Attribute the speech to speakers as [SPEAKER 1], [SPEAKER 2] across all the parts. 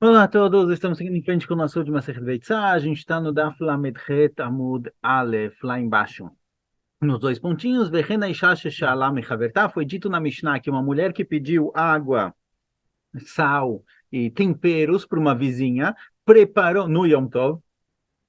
[SPEAKER 1] Olá a todos, estamos seguindo em frente com o nosso último Masechet Beitzah. A gente está no Daf Lamed Het Amud Aleph, lá embaixo. Nos dois pontinhos, Vechena Isha Sheshala Mechavertá, foi dito na Mishnah que uma mulher que pediu água, sal e temperos para uma vizinha, preparou, no Yom Tov,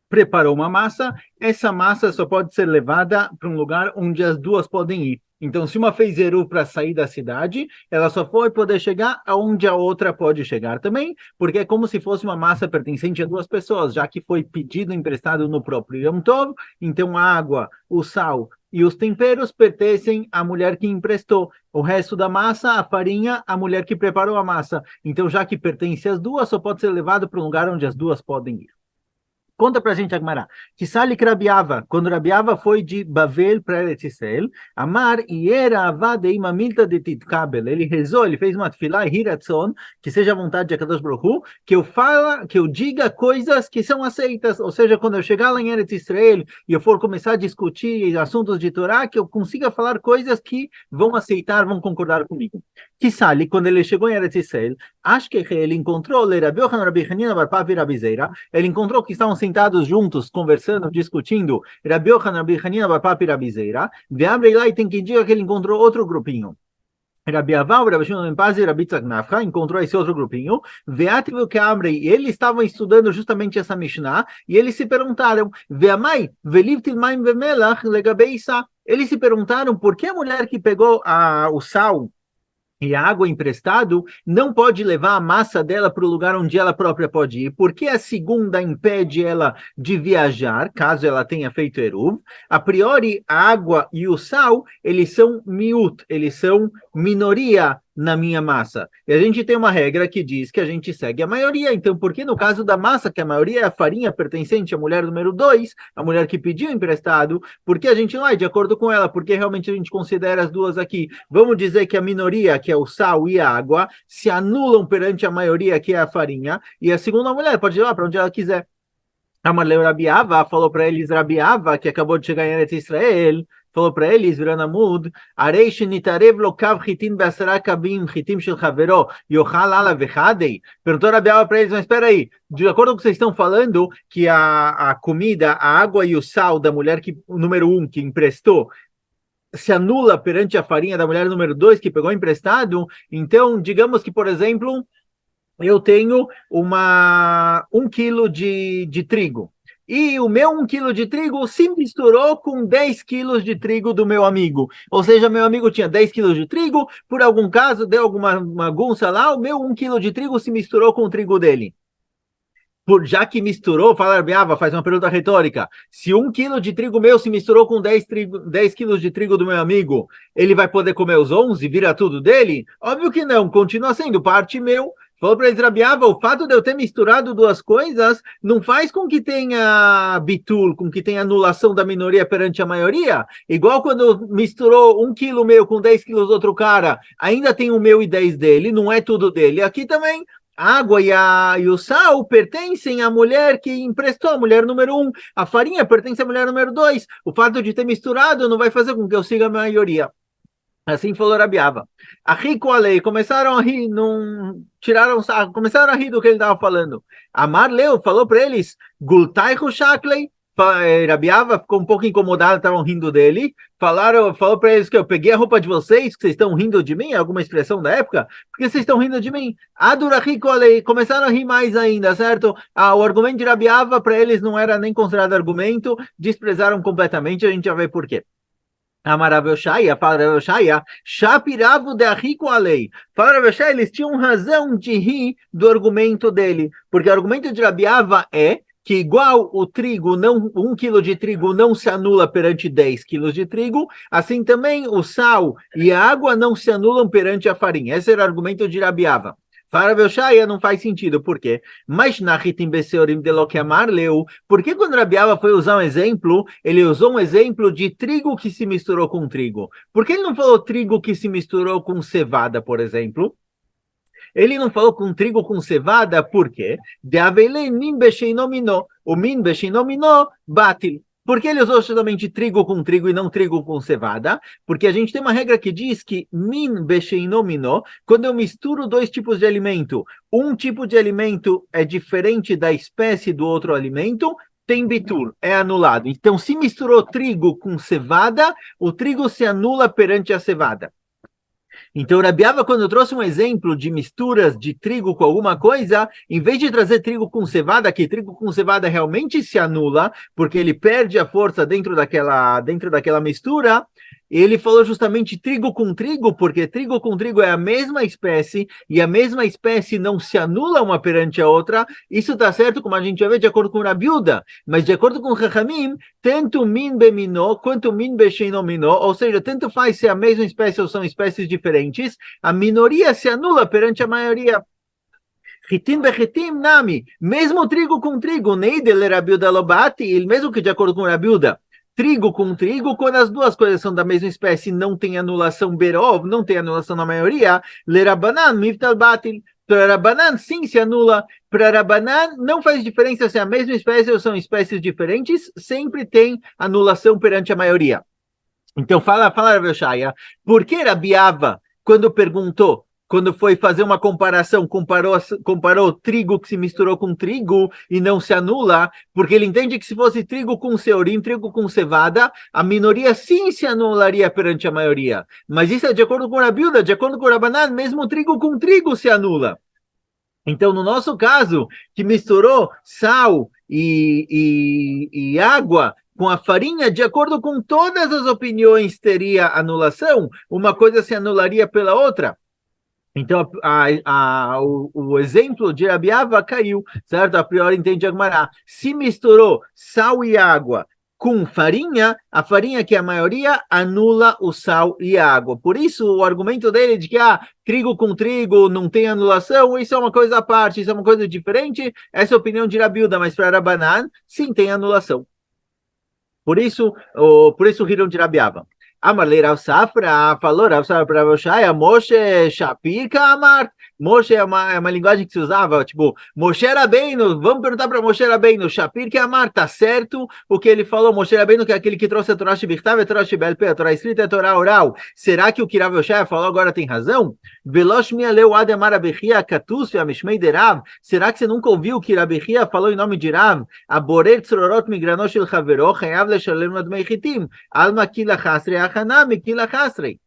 [SPEAKER 1] preparou uma massa, essa massa só pode ser levada para um lugar onde as duas podem ir. Então, se uma fez Eru para sair da cidade, ela só foi poder chegar aonde a outra pode chegar também, porque é como se fosse uma massa pertencente a duas pessoas, já que foi pedido emprestado no próprio Yom Tov, então a água, o sal e os temperos pertencem à mulher que emprestou. O resto da massa, a farinha, a mulher que preparou a massa. Então, já que pertence às duas, só pode ser levado para um lugar onde as duas podem ir. Conta pra gente, Agmará, que Salik Rabiava, quando Rabiava foi de Bavel para Eretz Israel, Amar Iera Avadei Mamilta de Titkabel, ele rezou, ele fez uma tefilá, Hiratzon, que seja a vontade de Akadosh Baruch Hu, que eu diga coisas que são aceitas, ou seja, quando eu chegar lá em Eretz Israel e eu for começar a discutir assuntos de Torá, que eu consiga falar coisas que vão aceitar, vão concordar comigo. Que Salik, quando ele chegou em Eretz Israel, acho que ele encontrou Rabi Yochanan, Rabi Hanina, Bar Papi, Rabi Zeira, ele encontrou que estavam sentados juntos, conversando, discutindo, Rabi Yochanan, Rabi Hanina, Bar Papi, Rabi Zeira, de abre lá e tem que dizer que ele encontrou outro grupinho. Rabi Aval, Rabi Shimon ben Pazi e Rabi Tzak Nafcha encontrou esse outro grupinho, Veativu Kamrei, eles estavam estudando justamente essa Mishnah, e eles se perguntaram, Veamai, Veliv Tilmaim Vemelach, Legabeisa, eles se perguntaram por que a mulher que pegou o sal e a água emprestado não pode levar a massa dela para o lugar onde ela própria pode ir, porque a segunda impede ela de viajar, caso ela tenha feito eruv. A priori, a água e o sal, eles são miut, eles são minoria na minha massa. E a gente tem uma regra que diz que a gente segue a maioria. Então, por que no caso da massa, que a maioria é a farinha pertencente à mulher número 2, a mulher que pediu emprestado, por que a gente não é de acordo com ela? Porque realmente a gente considera as duas aqui. Vamos dizer que a minoria, que é o sal e a água, se anulam perante a maioria, que é a farinha, e a segunda mulher pode ir lá para onde ela quiser. A Marleu Rabiava falou para eles, Rabiava, que acabou de chegar em Eretz Israel, falou para eles, virando Amud, Arei shenitarev lo kav chitin be'asara kabim chitim shel chavero, yochal ala vechadei. Perguntou Rabiava para eles, mas espera aí, de acordo com o que vocês estão falando, que a comida, a água e o sal da mulher que, número 1, que emprestou, se anula perante a farinha da mulher número 2, que pegou emprestado, então, digamos que, por exemplo, eu tenho 1 quilo de trigo. E o meu 1 quilo de trigo se misturou com 10 quilos de trigo do meu amigo. Ou seja, meu amigo tinha 10 quilos de trigo, por algum caso, deu alguma bagunça lá, o meu 1 quilo de trigo se misturou com o trigo dele. Já que misturou, fala Biava, faz uma pergunta retórica. Se 1 quilo de trigo meu se misturou com 10 quilos de trigo do meu amigo, ele vai poder comer os 11 e vira tudo dele? Óbvio que não, continua sendo parte meu. Falou para eles, Rabiava, o fato de eu ter misturado duas coisas não faz com que tenha bitul, com que tenha anulação da minoria perante a maioria. Igual quando misturou 1 quilo meu com 10 quilos do outro cara, ainda tem o meu e 10 dele, não é tudo dele. Aqui também a água e o sal pertencem à mulher que emprestou, a mulher número 1. A farinha pertence à mulher número 2. O fato de ter misturado não vai fazer com que eu siga a maioria. Assim falou Rabiava. A Rico Alei começaram a rir, não tiraram sarro, começaram a rir do que ele estava falando. Amar Leu falou para eles: Gultai Shaklei. Rabiava ficou um pouco incomodado, estavam rindo dele. Falou para eles que eu peguei a roupa de vocês, que vocês estão rindo de mim, alguma expressão da época, porque vocês estão rindo de mim. Adura Rico Alei, começaram a rir mais ainda, certo? O argumento de Rabiava para eles não era nem considerado argumento, desprezaram completamente, a gente já vê por quê. Amaravelshaya, fala Ravelshaya, Shapiravu de Rico a lei. Fala Ravelshaya, eles tinham razão de rir do argumento dele, porque o argumento de Rabiava é que igual o trigo, não, 1 quilo de trigo não se anula perante 10 quilos de trigo, assim também o sal e a água não se anulam perante a farinha. Esse era o argumento de Rabiava. Faravelshaya não faz sentido, por quê? Mas na Ritim Beseorim de Loquemar leu, porque quando Rabiava foi usar um exemplo, ele usou um exemplo de trigo que se misturou com trigo. Por que ele não falou trigo que se misturou com cevada, por exemplo? Ele não falou com trigo com cevada, por quê? De Avelei Min Besheinomino, o Min Besheinomino, Batil. Por que ele usou justamente trigo com trigo e não trigo com cevada? Porque a gente tem uma regra que diz que min becheino mino, quando eu misturo dois tipos de alimento, um tipo de alimento é diferente da espécie do outro alimento, tem bitur, é anulado. Então, se misturou trigo com cevada, o trigo se anula perante a cevada. Então, Rabi Ava, quando eu trouxe um exemplo de misturas de trigo com alguma coisa, em vez de trazer trigo com cevada, que trigo com cevada realmente se anula, porque ele perde a força dentro daquela mistura, ele falou justamente trigo com trigo, porque trigo com trigo é a mesma espécie, e a mesma espécie não se anula uma perante a outra. Isso está certo, como a gente vai ver, de acordo com Rabi Uda, mas de acordo com Chachamim, tanto min beminó quanto min becheino minó, ou seja, tanto faz se é a mesma espécie ou são espécies diferentes, a minoria se anula perante a maioria. Ritim bechitim nami, mesmo trigo com trigo, neidel Rabi Uda lobati, mesmo que de acordo com Rabi Uda, trigo com trigo, quando as duas coisas são da mesma espécie, não tem anulação berov, não tem anulação na maioria, lerabanan miftal batil, para Rabanan, sim, se anula. Para Rabanan, não faz diferença se é a mesma espécie ou são espécies diferentes, sempre tem anulação perante a maioria. Então, fala Rav Shaya, por que Rabi Ava, quando perguntou, quando foi fazer uma comparação, comparou trigo que se misturou com trigo e não se anula, porque ele entende que se fosse trigo com seorim, trigo com cevada, a minoria sim se anularia perante a maioria. Mas isso é de acordo com Rabi Uda, de acordo com Rabanan, mesmo trigo com trigo se anula. Então, no nosso caso, que misturou sal e água com a farinha, de acordo com todas as opiniões, teria anulação, uma coisa se anularia pela outra. Então, o exemplo de Rabi Ava caiu, certo? A priori entende Agmará. Se misturou sal e água com farinha, a farinha, que é a maioria, anula o sal e a água. Por isso, o argumento dele de que trigo com trigo não tem anulação, isso é uma coisa à parte, isso é uma coisa diferente, essa é a opinião de Rabi Uda, mas para Rabanan, sim, tem anulação. Por isso riram de Rabi Ava. Amarlei Rav Safra, falou Rav Safra para Rav Shaya, Moshe Shapir Kamar. Moshe é uma linguagem que se usava, tipo, Moshe Rabbeinu, vamos perguntar para Moshe Rabbeinu, Shapir Kamar, tá certo o que ele falou, Moshe Rabbeinu, que é aquele que trouxe a Torá Shebirtav, a Torá Shebelpe, a Torá escrita e a Torá oral. Será que o que Rav Shaya falou agora tem razão? Velosh mialeu ademar Abechia katus ve'amishmei derav. Será que você nunca ouviu o que Rabechia falou em nome de Rav? Aborer tzororot migrano shel chavero, chayav leshalem ladmei chitim. Alma kila chasrei achanami kila chasrei.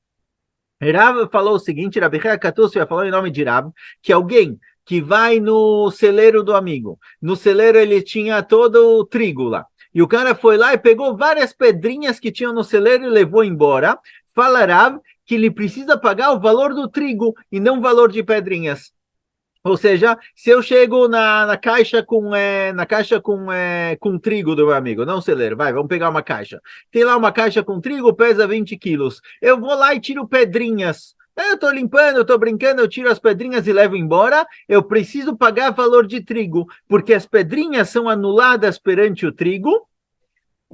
[SPEAKER 1] Rav falou o seguinte, Rabi Katussi falou em nome de Rav, que alguém que vai no celeiro do amigo, no celeiro ele tinha todo o trigo lá, e o cara foi lá e pegou várias pedrinhas que tinham no celeiro e levou embora. Fala Rav que ele precisa pagar o valor do trigo e não o valor de pedrinhas. Ou seja, se eu chego na caixa com trigo do meu amigo, não celeiro, vamos pegar uma caixa. Tem lá uma caixa com trigo, pesa 20 quilos. Eu vou lá e tiro pedrinhas. Eu estou limpando, eu estou brincando, eu tiro as pedrinhas e levo embora. Eu preciso pagar valor de trigo, porque as pedrinhas são anuladas perante o trigo.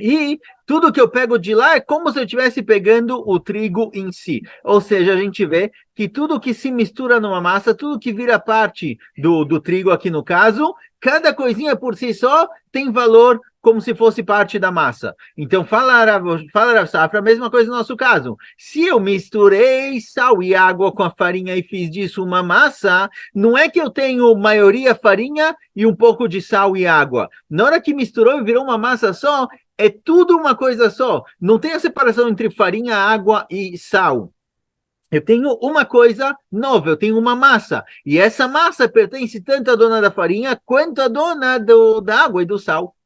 [SPEAKER 1] E tudo que eu pego de lá é como se eu estivesse pegando o trigo em si. Ou seja, a gente vê que tudo que se mistura numa massa, tudo que vira parte do trigo aqui no caso, cada coisinha por si só tem valor como se fosse parte da massa. Então, fala Rav Safra, a mesma coisa no nosso caso. Se eu misturei sal e água com a farinha e fiz disso uma massa, não é que eu tenho maioria farinha e um pouco de sal e água. Na hora que misturou e virou uma massa só, é tudo uma coisa só. Não tem a separação entre farinha, água e sal. Eu tenho uma coisa nova, eu tenho uma massa. E essa massa pertence tanto à dona da farinha quanto à dona da água e do sal.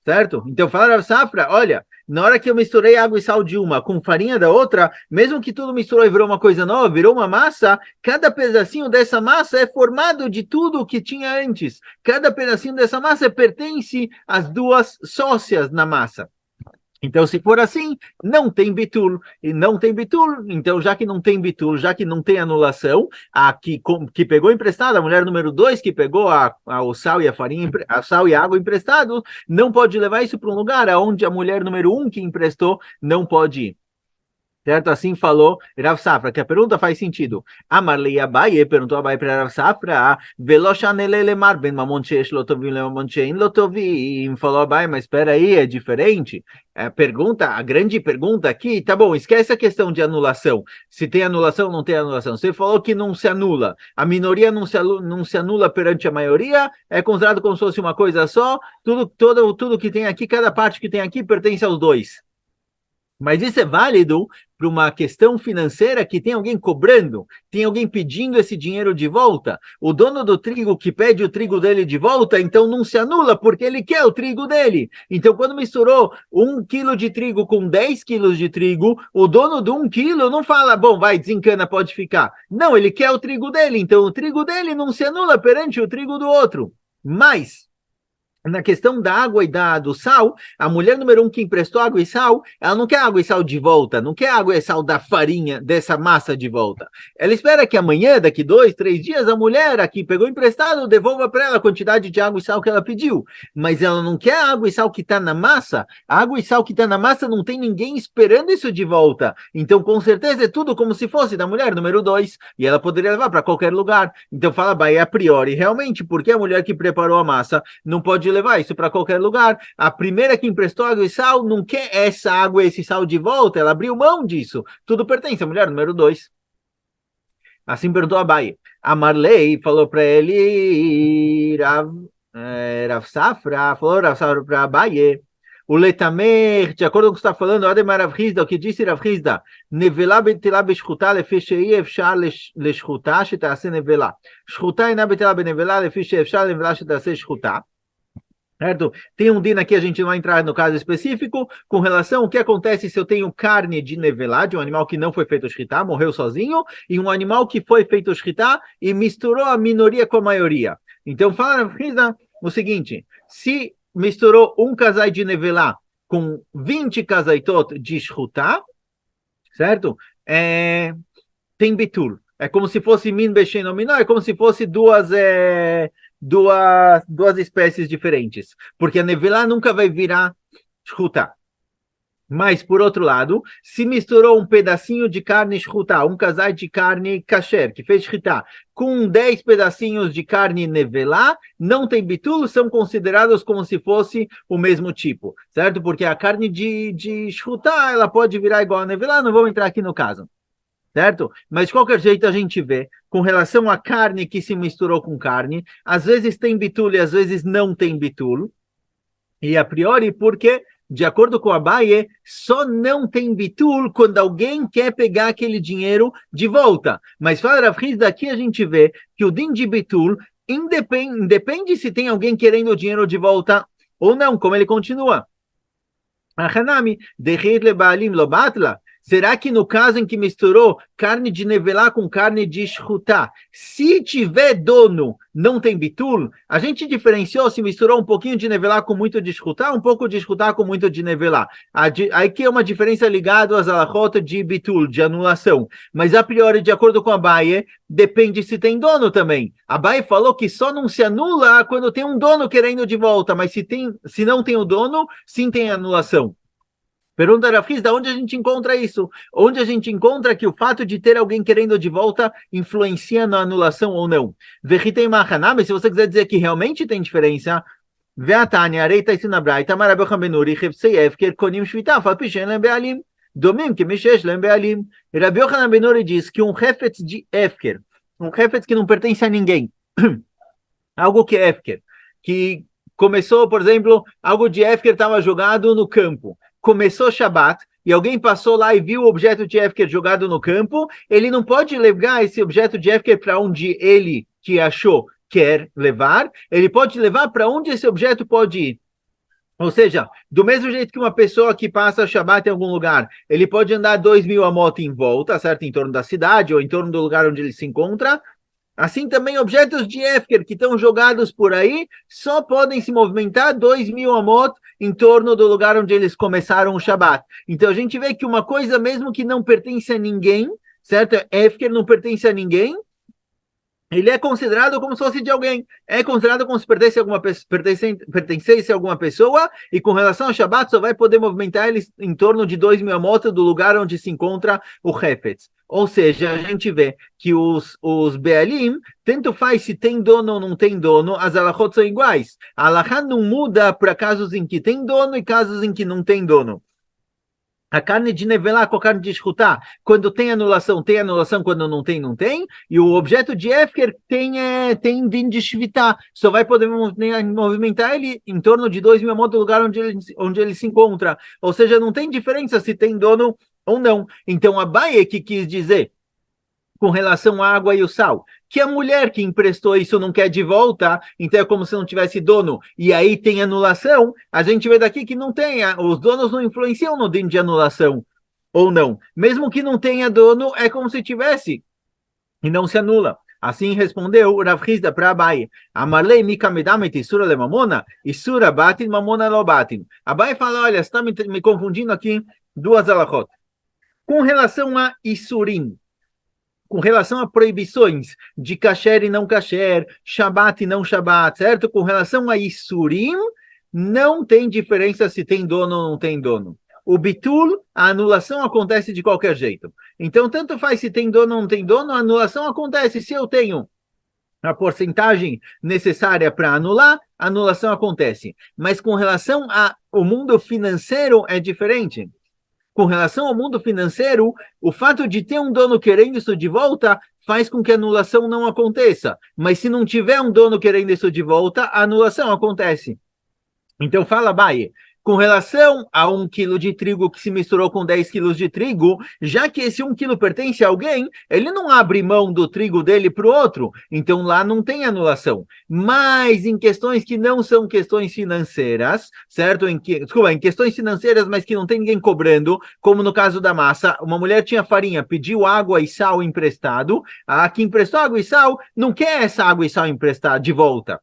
[SPEAKER 1] Certo? Então, fala Rav Safra, olha, na hora que eu misturei água e sal de uma com farinha da outra, mesmo que tudo misturou e virou uma coisa nova, virou uma massa, cada pedacinho dessa massa é formado de tudo o que tinha antes. Cada pedacinho dessa massa pertence às duas sócias na massa. Então, se for assim, não tem bitul. E não tem bitul, então já que não tem bitul, já que não tem anulação, a que pegou emprestado, a mulher número 2 que pegou o sal e a farinha, a sal e a água emprestado, não pode levar isso para um lugar onde a mulher número 1 que emprestou não pode ir. Certo? Assim falou Rav Safra, que a pergunta faz sentido. Amarlei Abaye, perguntou Abaye para Rav Safra, Veloshanele lemar ben mamon sheesh lo tovim lemamon shein lo tovim. Falou Abaye, mas espera aí, é diferente. A pergunta, a grande pergunta aqui, tá bom, esquece a questão de anulação. Se tem anulação ou não tem anulação. Você falou que não se anula. A minoria não se anula perante a maioria, é considerado como se fosse uma coisa só. Tudo que tem aqui, cada parte que tem aqui pertence aos dois. Mas isso é válido para uma questão financeira que tem alguém cobrando, tem alguém pedindo esse dinheiro de volta. O dono do trigo que pede o trigo dele de volta, então não se anula, porque ele quer o trigo dele. Então, quando misturou 1 quilo de trigo com 10 quilos de trigo, o dono do 1 quilo não fala, bom, vai, desencana, pode ficar. Não, ele quer o trigo dele, então o trigo dele não se anula perante o trigo do outro. Mas na questão da água e do sal, a mulher número 1 que emprestou água e sal, ela não quer água e sal de volta, não quer água e sal da farinha, dessa massa de volta. Ela espera que amanhã, daqui 2, 3 dias, a mulher aqui pegou emprestado, devolva para ela a quantidade de água e sal que ela pediu. Mas ela não quer a água e sal que está na massa. A água e sal que está na massa não tem ninguém esperando isso de volta. Então, com certeza, é tudo como se fosse da mulher número 2. E ela poderia levar para qualquer lugar. Então, fala, vai, a priori, realmente, porque a mulher que preparou a massa não pode levar isso para qualquer lugar. A primeira que emprestou água e sal não quer essa água e esse sal de volta, ela abriu mão disso. Tudo pertence à mulher número 2. Assim perguntou Abaye. A Marley falou para ele, Rav Safra, falou Rav Safra para Abaye. O Letamer, de acordo com o que você está falando, Ademar Rav Hizda, o que disse Rav Hizda, Nevelá betilá beshchuta lefi she'i efshar leshchuta sheta'aseh nevelá. Shchuta ina betilá benevelá lefi she'i efshar nevelá sheta'aseh shchuta. Certo? Tem um din aqui, a gente não vai entrar no caso específico, com relação ao que acontece se eu tenho carne de nevelá, de um animal que não foi feito shritá, morreu sozinho, e um animal que foi feito shritá e misturou a minoria com a maioria. Então, fala o seguinte, se misturou um casai de nevelá com 20 casaitot de shritá, certo? Tem bitul. É como se fosse min beshen nominal, é como se fosse duas espécies diferentes. Porque a nevelá nunca vai virar shruta. Mas, por outro lado, se misturou um pedacinho de carne shruta, um casal de carne kasher, que fez shruta, com 10 pedacinhos de carne nevelá, não tem bitul, são considerados como se fosse o mesmo tipo, certo? Porque a carne de shruta, ela pode virar igual a nevelá, não vamos entrar aqui no caso. Certo? Mas de qualquer jeito a gente vê, com relação à carne que se misturou com carne, às vezes tem bitul e às vezes não tem bitul. E a priori, porque, de acordo com a Abaye, só não tem bitul quando alguém quer pegar aquele dinheiro de volta. Mas fala Rav Hizda, daqui a gente vê que o din de bitul independe se tem alguém querendo o dinheiro de volta ou não, como ele continua. Hanami, derrir le baalim lo batla. Será que no caso em que misturou carne de nevelá com carne de shruta, se tiver dono, não tem bitul? A gente diferenciou se misturou um pouquinho de nevelá com muito de shruta, um pouco de shruta com muito de nevelá. Aqui é uma diferença ligada às alachot de bitul, de anulação. Mas a priori, de acordo com a Abaye, depende se tem dono também. A Abaye falou que só não se anula quando tem um dono querendo de volta, mas se não tem o dono, sim tem anulação. Pergunta Rav Hizda, onde a gente encontra isso? Onde a gente encontra que o fato de ter alguém querendo de volta influencia na anulação ou não? Vechitei Mahanami, se você quiser dizer que realmente tem diferença, Veatani, Areita Isina Braita, Marabochan Benuri, Hefsei Efker, Konim Shvita, Falpishen Lem Bealim, Domim, Kemeshesh Lem Bealim. Rabi Yochanan Benuri diz que um Hefetz de Efker, um Hefetz que não pertence a ninguém, algo que é Efker, que começou, por exemplo, algo de Efker estava jogado no campo, começou Shabat, e alguém passou lá e viu o objeto de Efker jogado no campo, ele não pode levar esse objeto de Efker para onde ele, que achou, quer levar, ele pode levar para onde esse objeto pode ir. Ou seja, do mesmo jeito que uma pessoa que passa Shabat em algum lugar, ele pode andar 2.000 a moto em volta, certo? Em torno da cidade ou em torno do lugar onde ele se encontra. Assim também objetos de Efker que estão jogados por aí só podem se movimentar 2.000 amot em torno do lugar onde eles começaram o Shabat. Então a gente vê que uma coisa mesmo que não pertence a ninguém, certo? Efker não pertence a ninguém, ele é considerado como se fosse de alguém, é considerado como se pertencesse a alguma pessoa, e com relação ao Shabat só vai poder movimentar ele em torno de 2.000 amot do lugar onde se encontra o Hefetz. Ou seja, a gente vê que os Bealim, tanto faz se tem dono ou não tem dono, as alahot são iguais. A alahá não muda para casos em que tem dono e casos em que não tem dono. A carne de nevelá com a carne de shkutá, quando tem anulação, quando não tem, não tem. E o objeto de Efker tem din de shvitá, só vai poder movimentar ele em torno de 2.000 amot do lugar onde ele se encontra. Ou seja, não tem diferença se tem dono ou não. Então, a Baie que quis dizer, com relação à água e o sal, que a mulher que emprestou isso não quer de volta, então é como se não tivesse dono, e aí tem anulação, a gente vê daqui que não tem, os donos não influenciam no din de anulação, ou não. Mesmo que não tenha dono, é como se tivesse, e não se anula. Assim respondeu Rav Hizda para Abai. Amarlei mikamedamet isura le mamona, isura batin, mamona lo batin. Abai fala, olha, você está me confundindo aqui, duas alachot. Com relação a isurim, com relação a proibições de kasher e não kasher, shabat e não shabat, certo? Com relação a isurim, não tem diferença se tem dono ou não tem dono. O bitul, a anulação acontece de qualquer jeito. Então, tanto faz se tem dono ou não tem dono, a anulação acontece. Se eu tenho a porcentagem necessária para anular, a anulação acontece. Mas com relação ao mundo financeiro é diferente. Com relação ao mundo financeiro, o fato de ter um dono querendo isso de volta faz com que a anulação não aconteça. Mas se não tiver um dono querendo isso de volta, a anulação acontece. Então fala, Baie, com relação a 1 quilo de trigo que se misturou com 10 quilos de trigo, já que esse 1 quilo pertence a alguém, ele não abre mão do trigo dele para o outro, então lá não tem anulação. Mas em questões que não são questões financeiras, certo? Em questões financeiras, mas que não tem ninguém cobrando, como no caso da massa, uma mulher tinha farinha, pediu água e sal emprestado, a que emprestou água e sal não quer essa água e sal emprestada de volta.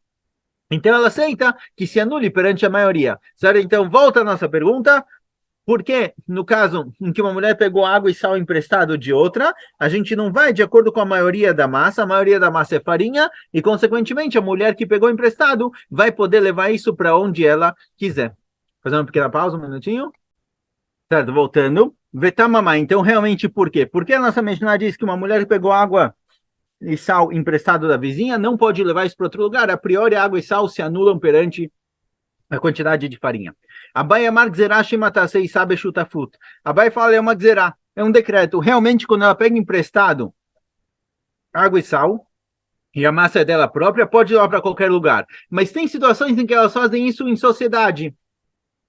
[SPEAKER 1] Então ela aceita que se anule perante a maioria. Certo? Então volta a nossa pergunta. Porque, no caso em que uma mulher pegou água e sal emprestado de outra, a gente não vai de acordo com a maioria da massa é farinha, e, consequentemente, a mulher que pegou emprestado vai poder levar isso para onde ela quiser. Fazer uma pequena pausa, um minutinho. Certo, voltando. Vetamamá, então, realmente, por quê? Porque a nossa Mishnah diz que uma mulher que pegou água e sal emprestado da vizinha não pode levar isso para outro lugar. A priori, água e sal se anulam perante a quantidade de farinha. Abai amar gzerá shematasei sabe chutafut. Abai fala, é uma gzerá, é um decreto. Realmente, quando ela pega emprestado água e sal, e a massa é dela própria, pode ir lá para qualquer lugar. Mas tem situações em que elas fazem isso em sociedade.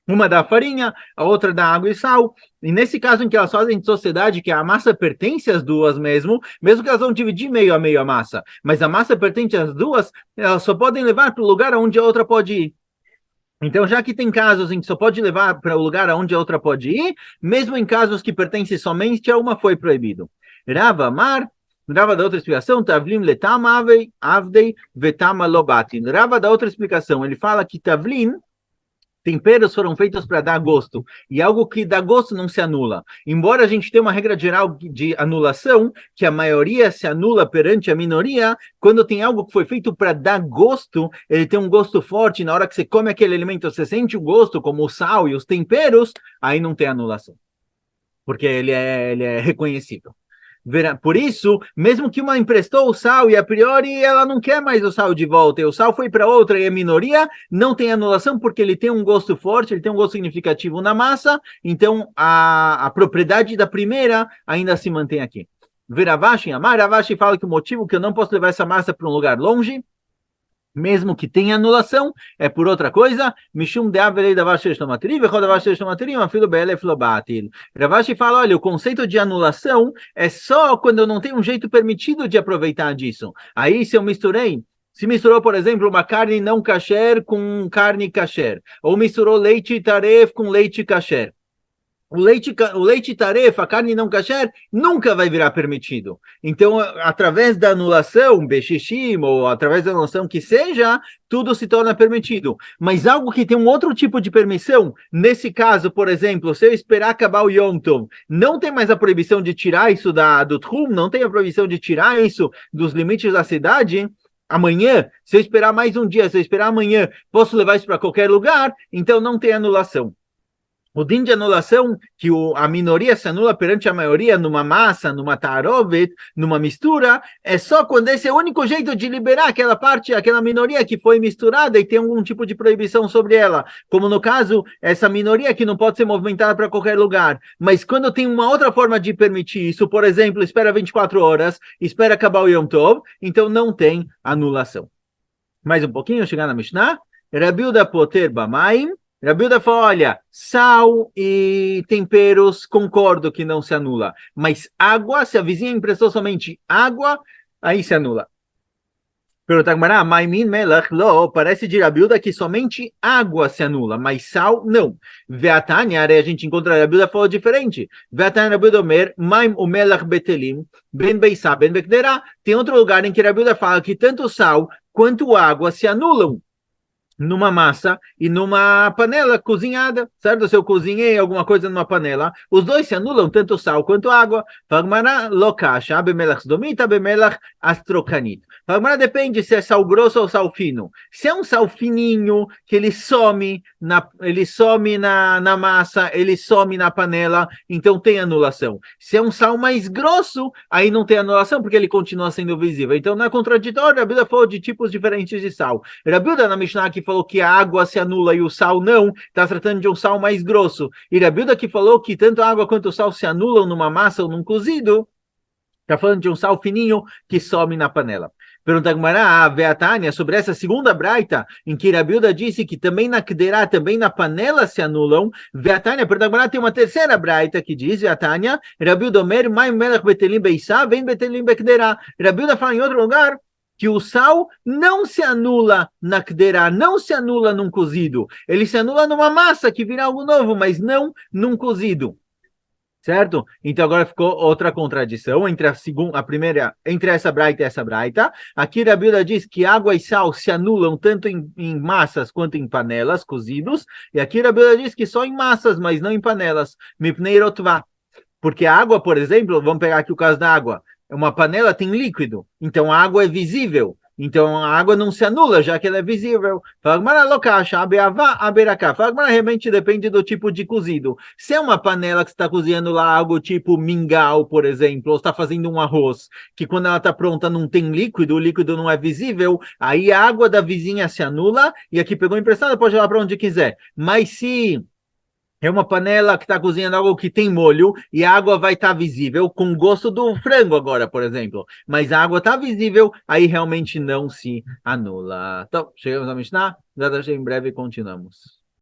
[SPEAKER 1] Uma dá farinha, a outra dá água e sal. E nesse caso em que elas fazem em sociedade, que a massa pertence às duas mesmo que elas vão dividir meio a meio a massa, mas a massa pertence às duas, elas só podem levar para o lugar onde a outra pode ir. Então, já que tem casos em que só pode levar para o lugar onde a outra pode ir, mesmo em casos que pertencem somente a uma, foi proibido. Rava Amar, Rava da outra explicação, Tavlim letam avdei vetama lobatin. Rava da outra explicação, ele fala que Tavlim, temperos foram feitos para dar gosto, e algo que dá gosto não se anula. Embora a gente tenha uma regra geral de anulação, que a maioria se anula perante a minoria, quando tem algo que foi feito para dar gosto, ele tem um gosto forte, na hora que você come aquele alimento, você sente o gosto, como o sal e os temperos, aí não tem anulação, porque ele é reconhecível. Por isso, mesmo que uma emprestou o sal e a priori ela não quer mais o sal de volta, e o sal foi para outra e a minoria, não tem anulação porque ele tem um gosto forte, ele tem um gosto significativo na massa, então a propriedade da primeira ainda se mantém aqui. Ravashi Amar, Ravashi fala que o motivo que eu não posso levar essa massa para um lugar longe, mesmo que tenha anulação, é por outra coisa. Mishum de avelei da vashesh tomatri, vechod da vashesh tomatri, uma filo beelef lobatil. Ravashi fala, olha, o conceito de anulação é só quando eu não tenho um jeito permitido de aproveitar disso. Aí, se eu se misturou, por exemplo, uma carne não kasher com carne kasher, ou misturou leite taref com leite kasher, o leite tarefa, a carne não kasher, nunca vai virar permitido. Então, através da anulação, bexishim, ou através da anulação que seja, tudo se torna permitido. Mas algo que tem um outro tipo de permissão, nesse caso, por exemplo, se eu esperar acabar o Yom Tov, não tem mais a proibição de tirar isso do Tchum, não tem a proibição de tirar isso dos limites da cidade. Amanhã, se eu esperar mais um dia, se eu esperar amanhã, posso levar isso para qualquer lugar, então não tem anulação. O din de anulação, que a minoria se anula perante a maioria numa massa, numa tarovet, numa mistura, é só quando esse é o único jeito de liberar aquela parte, aquela minoria que foi misturada e tem algum tipo de proibição sobre ela. Como no caso, essa minoria que não pode ser movimentada para qualquer lugar. Mas quando tem uma outra forma de permitir isso, por exemplo, espera 24 horas, espera acabar o Yom Tov, então não tem anulação. Mais um pouquinho, chegar na Mishnah. Rabiuda poter bamaim. Rabiuda fala, olha, sal e temperos, concordo que não se anula. Mas água, se a vizinha emprestou somente água, aí se anula. Pergunta Agmará, Maimin Melach Lo, parece de Rabiuda que somente água se anula, mas sal não. Veatania, a gente encontra Rabiuda falou diferente. Veatania Rabiuda Omer, Maim o Melach Betelim, Ben Beisá, Ben Bekderá. Tem outro lugar em que Rabiuda fala que tanto sal quanto água se anulam numa massa e numa panela cozinhada, certo? Se eu cozinhei alguma coisa numa panela, os dois se anulam, tanto sal quanto água. Fagmará lokasha, bemelach domita, bemelach astrocanit. Fagmará depende se é sal grosso ou sal fino. Se é um sal fininho, que ele some na massa, ele some na panela, então tem anulação. Se é um sal mais grosso, aí não tem anulação, porque ele continua sendo visível. Então não é contraditório, a Bíblia falou de tipos diferentes de sal. Rabiuda na Mishnah que falou que a água se anula e o sal não, está tratando de um sal mais grosso. E Rabiuda que falou que tanto a água quanto o sal se anulam numa massa ou num cozido, está falando de um sal fininho que some na panela. Pergunta a Veatânia sobre essa segunda braita, em que Rabiuda disse que também na kderá, também na panela se anulam. Veatânia, pergunta tem uma terceira braita que diz, Veatânia, Rabiuda Omer, Mai Melech Betelim Beisá, vem Betelim Bekderá. Rabiuda fala em outro lugar que o sal não se anula na kderá, não se anula num cozido. Ele se anula numa massa que vira algo novo, mas não num cozido. Certo? Então agora ficou outra contradição entre a primeira, entre essa braita e essa braita. Aqui a Bíblia diz que água e sal se anulam tanto em massas quanto em panelas, cozidos. E aqui a Bíblia diz que só em massas, mas não em panelas. Mipnei rotvá. Porque a água, por exemplo, vamos pegar aqui o caso da água. Uma panela tem líquido, então a água é visível. Então a água não se anula, já que ela é visível. Fagmara locacha, abeavá, aberacá. Fagmara realmente depende do tipo de cozido. Se é uma panela que está cozinhando lá algo tipo mingau, por exemplo, ou está fazendo um arroz, que quando ela está pronta não tem líquido, o líquido não é visível, aí a água da vizinha se anula, e aqui pegou emprestada, pode levar para onde quiser. Mas se é uma panela que está cozinhando algo que tem molho e a água vai estar visível, com gosto do frango agora, por exemplo. Mas a água está visível, aí realmente não se anula. Então, chegamos a Mishnah, em breve continuamos.